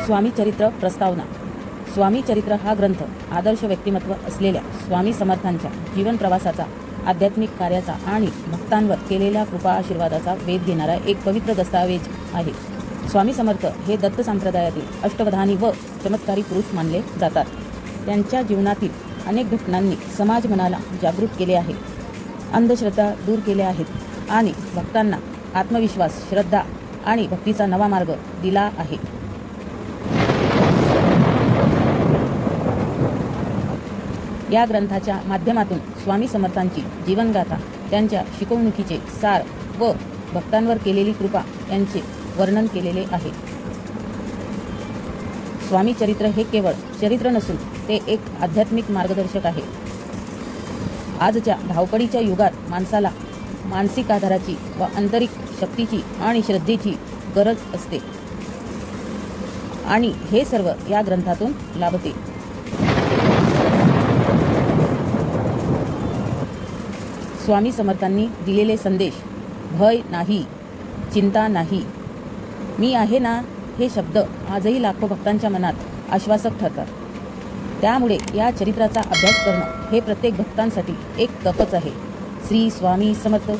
स्वामी चरित्र प्रस्तावना. स्वामी चरित्र हा ग्रंथ आदर्श व्यक्तिमत्व असलेल्या स्वामी समर्थांच्या जीवन प्रवासाचा, आध्यात्मिक कार्याचा आणि भक्तांवर केलेल्या कृपा आशीर्वादाचा वेध घेणारा एक पवित्र दस्तावेज आहे. स्वामी समर्थ हे दत्त संप्रदायातील अष्टवधानी व चमत्कारी पुरुष मानले जातात. त्यांच्या जीवनातील अनेक घटनांनी समाज मनाला जागृत केले आहे, अंधश्रद्धा दूर केल्या आहेत आणि भक्तांना आत्मविश्वास, श्रद्धा आणि भक्तीचा नवा मार्ग दिला आहे. या ग्रंथाच्या माध्यमातून स्वामी समर्थांची जीवनगाथा, त्यांच्या शिकवणुकीचे सार व भक्तांवर केलेली कृपा यांचे वर्णन केलेले आहे. स्वामी चरित्र हे केवळ चरित्र नसून ते एक आध्यात्मिक मार्गदर्शक आहे. आजच्या धावपळीच्या युगात माणसाला मानसिक आधाराची व आंतरिक शक्तीची आणि श्रद्धेची गरज असते आणि हे सर्व या ग्रंथातून लाभते. स्वामी समर्थांनी दिलेले संदेश: भय नाही, चिंता नाही, मी आहे ना, हे शब्द आजही लाखो भक्तांच्या मनात आश्वासक ठरतात. त्यामुळे या चरित्राचा अभ्यास करणं हे प्रत्येक भक्तांसाठी एक तपच आहे. श्री स्वामी समर्थ.